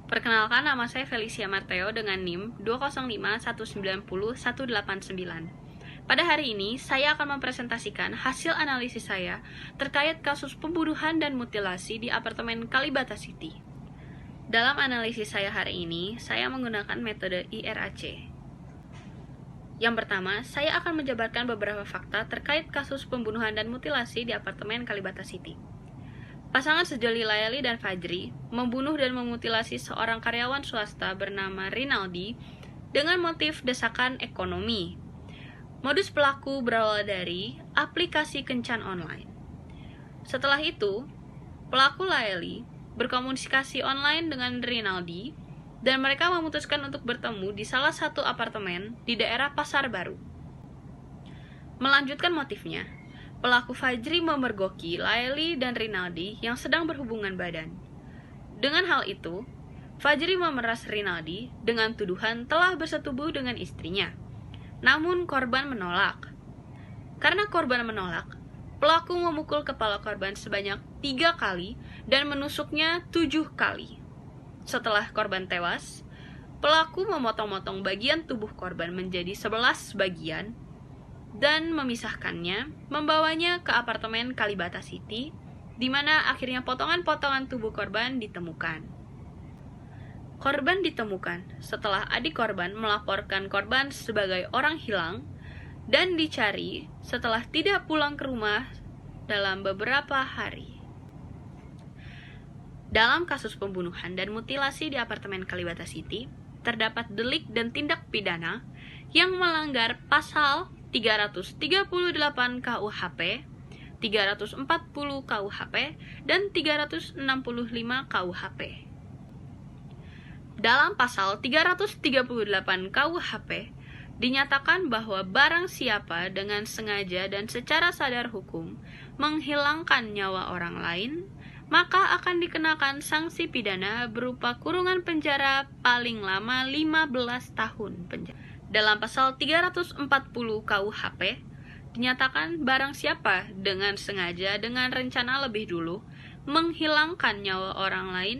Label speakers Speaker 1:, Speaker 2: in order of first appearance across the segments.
Speaker 1: Perkenalkan, nama saya Felicia Marteo dengan NIM 205190189. Pada hari ini, saya akan mempresentasikan hasil analisis saya terkait kasus pembunuhan dan mutilasi di apartemen Kalibata City. Dalam analisis saya hari ini, saya menggunakan metode IRAC. Yang pertama, saya akan menjabarkan beberapa fakta terkait kasus pembunuhan dan mutilasi di apartemen Kalibata City. Pasangan sejoli Laeli dan Fajri membunuh dan memutilasi seorang karyawan swasta bernama Rinaldi dengan motif desakan ekonomi. Modus pelaku berawal dari aplikasi kencan online. Setelah itu, pelaku Laeli berkomunikasi online dengan Rinaldi dan mereka memutuskan untuk bertemu di salah satu apartemen di daerah Pasar Baru. Melanjutkan motifnya, pelaku Fajri memergoki Laeli dan Rinaldi yang sedang berhubungan badan. Dengan hal itu, Fajri memeras Rinaldi dengan tuduhan telah bersetubuh dengan istrinya. Namun korban menolak. Karena korban menolak, pelaku memukul kepala korban sebanyak 3 kali dan menusuknya 7 kali. Setelah korban tewas, pelaku memotong-motong bagian tubuh korban menjadi 11 bagian dan memisahkannya, membawanya ke apartemen Kalibata City, di mana akhirnya potongan-potongan tubuh korban ditemukan. Korban ditemukan setelah adik korban melaporkan korban sebagai orang hilang dan dicari setelah tidak pulang ke rumah dalam beberapa hari. Dalam kasus pembunuhan dan mutilasi di apartemen Kalibata City, terdapat delik dan tindak pidana yang melanggar pasal 338 KUHP, 340 KUHP, dan 365 KUHP. Dalam pasal 338 KUHP, dinyatakan bahwa barang siapa dengan sengaja dan secara sadar hukum menghilangkan nyawa orang lain, maka akan dikenakan sanksi pidana berupa kurungan penjara paling lama 15 tahun penjara. Dalam pasal 340 KUHP, dinyatakan barang siapa dengan sengaja dengan rencana lebih dulu menghilangkan nyawa orang lain,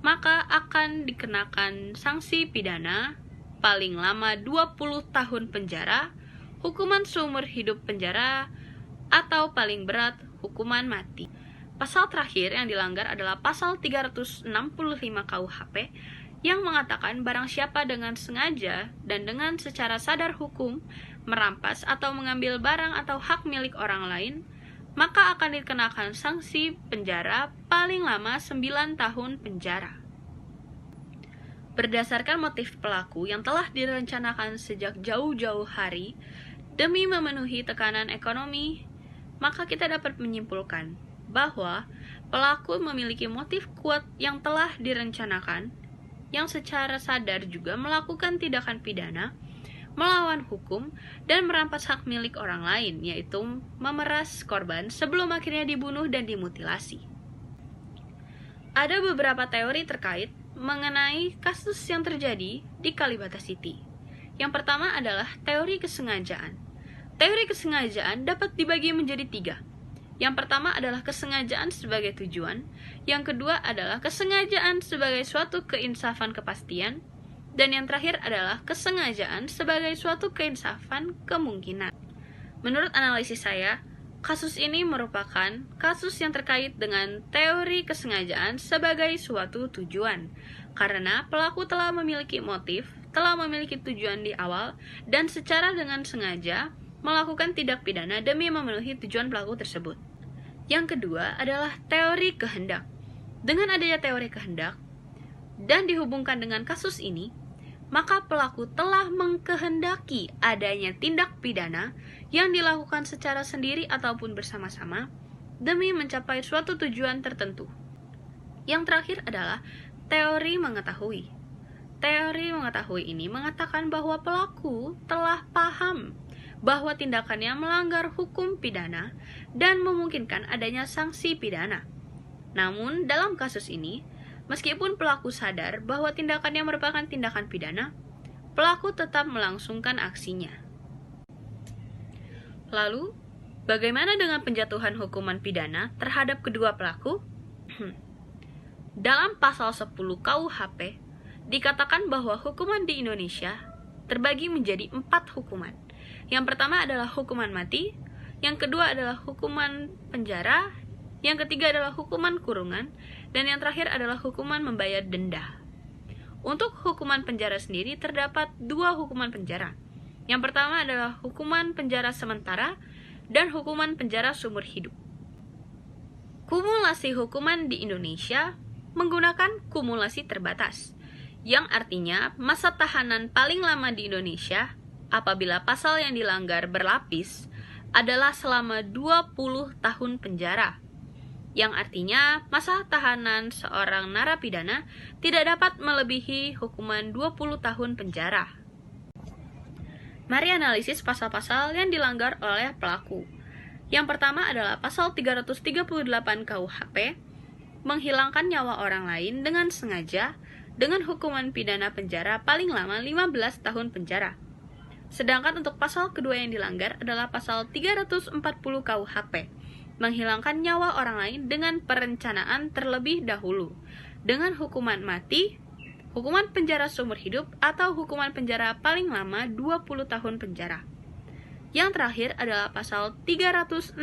Speaker 1: maka akan dikenakan sanksi pidana paling lama 20 tahun penjara, hukuman seumur hidup penjara, atau paling berat hukuman mati. Pasal terakhir yang dilanggar adalah pasal 365 KUHP yang mengatakan barang siapa dengan sengaja dan dengan secara sadar hukum merampas atau mengambil barang atau hak milik orang lain, maka akan dikenakan sanksi penjara paling lama 9 tahun penjara. Berdasarkan motif pelaku yang telah direncanakan sejak jauh-jauh hari demi memenuhi tekanan ekonomi, maka kita dapat menyimpulkan bahwa pelaku memiliki motif kuat yang telah direncanakan, yang secara sadar juga melakukan tindakan pidana, melawan hukum, dan merampas hak milik orang lain, yaitu memeras korban sebelum akhirnya dibunuh dan dimutilasi. Ada beberapa teori terkait mengenai kasus yang terjadi di Kalibata City. Yang pertama adalah teori kesengajaan. Teori kesengajaan dapat dibagi menjadi 3. Yang pertama adalah kesengajaan sebagai tujuan, yang kedua adalah kesengajaan sebagai suatu keinsafan kepastian, dan yang terakhir adalah kesengajaan sebagai suatu keinsafan kemungkinan. Menurut analisis saya, kasus ini merupakan kasus yang terkait dengan teori kesengajaan sebagai suatu tujuan, karena pelaku telah memiliki motif, telah memiliki tujuan di awal, dan secara dengan sengaja melakukan tindak pidana demi memenuhi tujuan pelaku tersebut. Yang kedua adalah teori kehendak. Dengan adanya teori kehendak dan dihubungkan dengan kasus ini, maka pelaku telah mengkehendaki adanya tindak pidana yang dilakukan secara sendiri ataupun bersama-sama demi mencapai suatu tujuan tertentu. Yang terakhir adalah teori mengetahui. Teori mengetahui ini mengatakan bahwa pelaku telah paham bahwa tindakannya melanggar hukum pidana dan memungkinkan adanya sanksi pidana. Namun, dalam kasus ini, meskipun pelaku sadar bahwa tindakannya merupakan tindakan pidana, pelaku tetap melangsungkan aksinya. Lalu, bagaimana dengan penjatuhan hukuman pidana terhadap kedua pelaku? Dalam pasal 10 KUHP, dikatakan bahwa hukuman di Indonesia terbagi menjadi 4 hukuman. Yang pertama adalah hukuman mati, yang kedua adalah hukuman penjara, yang ketiga adalah hukuman kurungan, dan yang terakhir adalah hukuman membayar denda. Untuk hukuman penjara sendiri terdapat 2 hukuman penjara. Yang pertama adalah hukuman penjara sementara dan hukuman penjara seumur hidup. Kumulasi hukuman di Indonesia menggunakan kumulasi terbatas, yang artinya masa tahanan paling lama di Indonesia apabila pasal yang dilanggar berlapis adalah selama 20 tahun penjara, yang artinya masa tahanan seorang narapidana tidak dapat melebihi hukuman 20 tahun penjara. Mari analisis pasal-pasal yang dilanggar oleh pelaku. Yang pertama adalah pasal 338 KUHP, menghilangkan nyawa orang lain dengan sengaja dengan hukuman pidana penjara paling lama 15 tahun penjara. Sedangkan untuk pasal kedua yang dilanggar adalah pasal 340 KUHP, menghilangkan nyawa orang lain dengan perencanaan terlebih dahulu, dengan hukuman mati, hukuman penjara seumur hidup, atau hukuman penjara paling lama 20 tahun penjara. Yang terakhir adalah pasal 365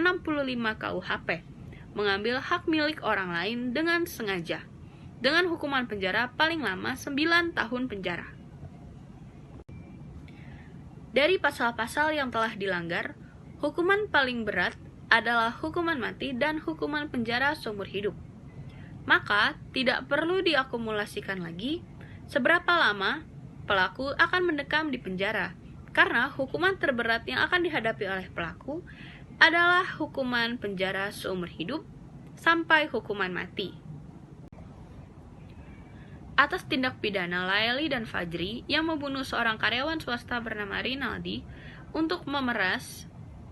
Speaker 1: KUHP, mengambil hak milik orang lain dengan sengaja, dengan hukuman penjara paling lama 9 tahun penjara. Dari pasal-pasal yang telah dilanggar, hukuman paling berat adalah hukuman mati dan hukuman penjara seumur hidup. Maka, tidak perlu diakumulasikan lagi seberapa lama pelaku akan mendekam di penjara, karena hukuman terberat yang akan dihadapi oleh pelaku adalah hukuman penjara seumur hidup sampai hukuman mati. Atas tindak pidana Laili dan Fajri yang membunuh seorang karyawan swasta bernama Rinaldi untuk memeras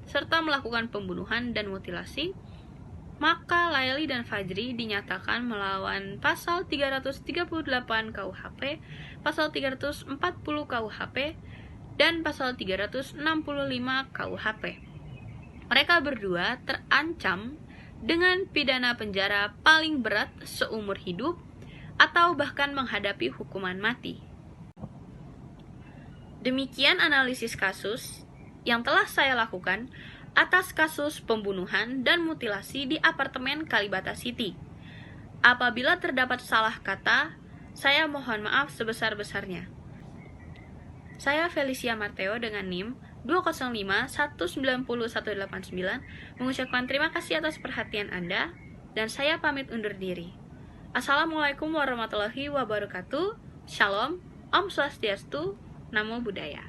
Speaker 1: serta melakukan pembunuhan dan mutilasi, maka Laili dan Fajri dinyatakan melawan pasal 338 KUHP, pasal 340 KUHP, dan pasal 365 KUHP. Mereka berdua terancam dengan pidana penjara paling berat seumur hidup atau bahkan menghadapi hukuman mati. Demikian analisis kasus yang telah saya lakukan atas kasus pembunuhan dan mutilasi di apartemen Kalibata City. Apabila terdapat salah kata, saya mohon maaf sebesar-besarnya. Saya Felicia Marteo dengan NIM 205190189 mengucapkan terima kasih atas perhatian Anda, dan saya pamit undur diri. Assalamualaikum warahmatullahi wabarakatuh. Shalom, Om Swastiastu, Namo Buddhaya.